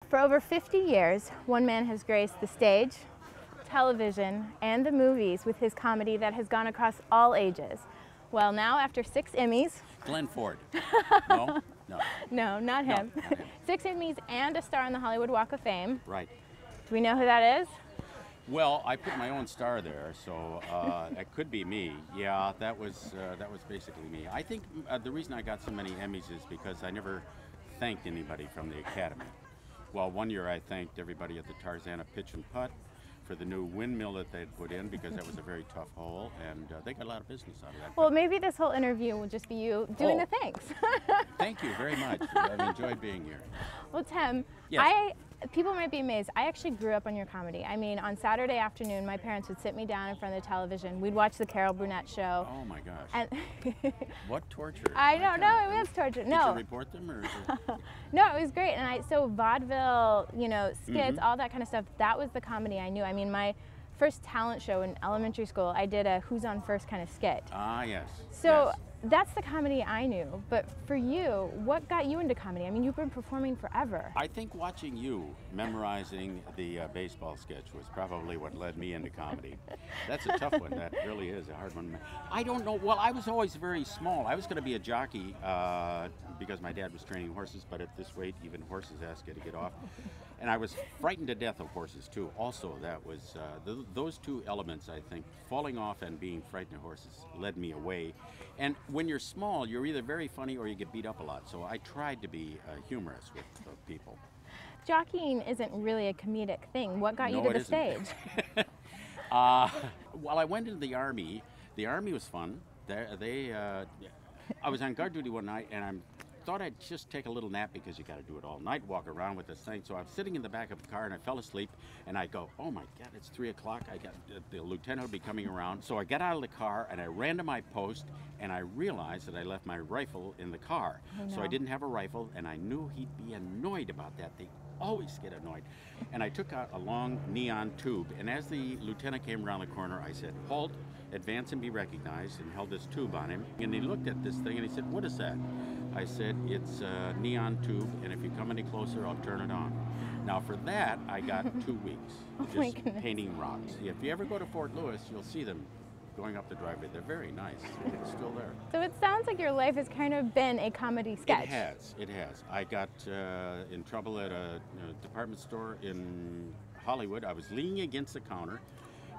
For over 50 years, one man has graced the stage, television, and the movies with his comedy that has gone across all ages. Well, now after 6 Emmys... Glenn Ford. No? No. No, not him. No, not him. 6 Emmys and a star on the Hollywood Walk of Fame. Right. Do we know who that is? Well, I put my own star there, so it could be me. Yeah, that was basically me. I think the reason I got so many Emmys is because I never thanked anybody from the Academy. Well, one year I thanked everybody at the Tarzana Pitch and Putt for the new windmill that they'd put in because that was a very tough hole, and they got a lot of business out of that. Well, maybe this whole interview will just be you doing the thanks. Thank you very much. I've enjoyed being here. Well, Tim, yes. People might be amazed. I actually grew up on your comedy. I mean, on Saturday afternoon, my parents would sit me down in front of the television. We'd watch the Carol Burnett show. Oh my gosh. And what torture. I know, no, it was torture. Did no. you report them or? No, it was great. And so vaudeville, skits, all that kind of stuff, that was the comedy I knew. I mean, my first talent show in elementary school, I did a Who's on First kind of skit. Ah, yes. So yes. That's the comedy I knew. But for you, what got you into comedy? I mean, you've been performing forever. I think watching you memorizing the baseball sketch was probably what led me into comedy. That's a tough one. That really is a hard one. I don't know. Well, I was always very small. I was going to be a jockey because my dad was training horses, but at this weight, even horses ask you to get off. And I was frightened to death of horses, too. Also, that was those two elements, I think, falling off and being frightened of horses led me away. And when you're small, you're either very funny or you get beat up a lot. So I tried to be humorous with people. Jockeying isn't really a comedic thing. What got you to the stage? Well, I went into the Army. The Army was fun. I was on guard duty one night, and I thought I'd just take a little nap because you got to do it all night, walk around with this thing. So I was sitting in the back of the car and I fell asleep, and I go, oh my God, it's 3 o'clock. I got the lieutenant will be coming around. So I got out of the car and I ran to my post, and I realized that I left my rifle in the car. Oh, no. So I didn't have a rifle, and I knew he'd be annoyed about that. They always get annoyed. And I took out a long neon tube, and as the lieutenant came around the corner, I said, halt, advance and be recognized, and held this tube on him. And he looked at this thing and he said, what is that? I said, it's a neon tube, and if you come any closer, I'll turn it on. Now for that, I got 2 weeks, just painting rocks. If you ever go to Fort Lewis, you'll see them going up the driveway. They're very nice. It's still there. So it sounds like your life has kind of been a comedy sketch. It has. It has. I got in trouble at a department store in Hollywood. I was leaning against the counter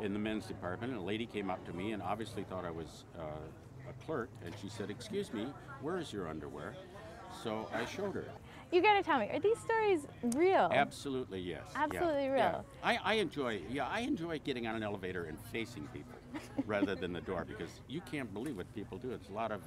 in the men's department, and a lady came up to me and obviously thought I was a clerk, and she said, excuse me, where is your underwear? So I showed her. You gotta tell me, are these stories real? Absolutely, yes. Absolutely real. Yeah. I enjoy getting on an elevator and facing people rather than the door, because you can't believe what people do. It's a lot of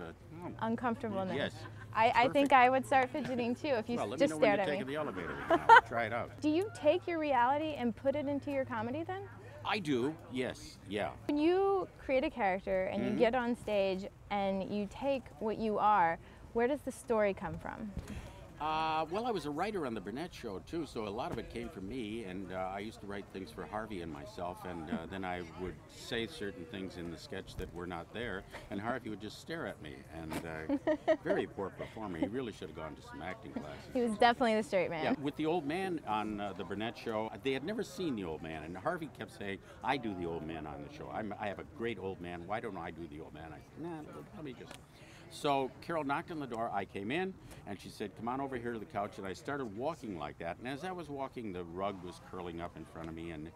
uncomfortableness. Yes. I think I would start fidgeting too if you just stared at me. Let me know when you're taking the elevator. I'll try it out. Do you take your reality and put it into your comedy then? I do, yes, yeah. When you create a character and you get on stage and you take what you are, where does the story come from? Well, I was a writer on the Burnett show too, so a lot of it came from me, and I used to write things for Harvey and myself, and then I would say certain things in the sketch that were not there, and Harvey would just stare at me, and very poor performer. He really should have gone to some acting classes. He was definitely the straight man. Yeah, with the old man on the Burnett show, they had never seen the old man, and Harvey kept saying, I do the old man on the show. I have a great old man. Why don't I do the old man? I said, nah, let me just... So Carol knocked on the door, I came in, and she said, come on over here to the couch, and I started walking like that, and as I was walking, the rug was curling up in front of me, and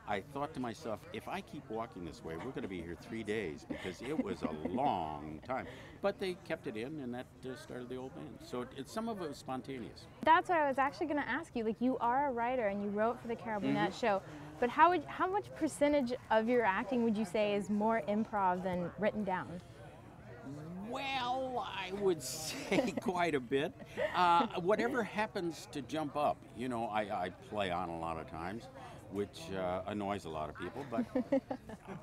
I thought to myself, if I keep walking this way, we're going to be here 3 days, because it was a long time. But they kept it in, and that started the old man. So some of it was spontaneous. That's what I was actually going to ask you. Like, you are a writer, and you wrote for the Carol Burnett show, but how much percentage of your acting would you say is more improv than written down? Well, I would say quite a bit. Whatever happens to jump up, I play on a lot of times, which annoys a lot of people, but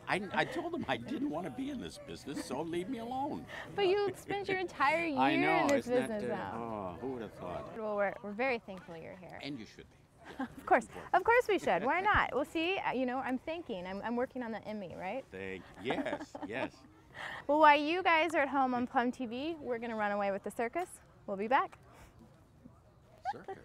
I told them I didn't want to be in this business, so leave me alone. But you spent your entire year in this business now. Oh, who would have thought? Well, we're very thankful you're here. And you should be. Yeah. Of course we should. Why not? Well, see, I'm thinking. I'm working on the Emmy, right? Yes. Well, while you guys are at home on Plum TV, we're going to run away with the circus. We'll be back. Circus?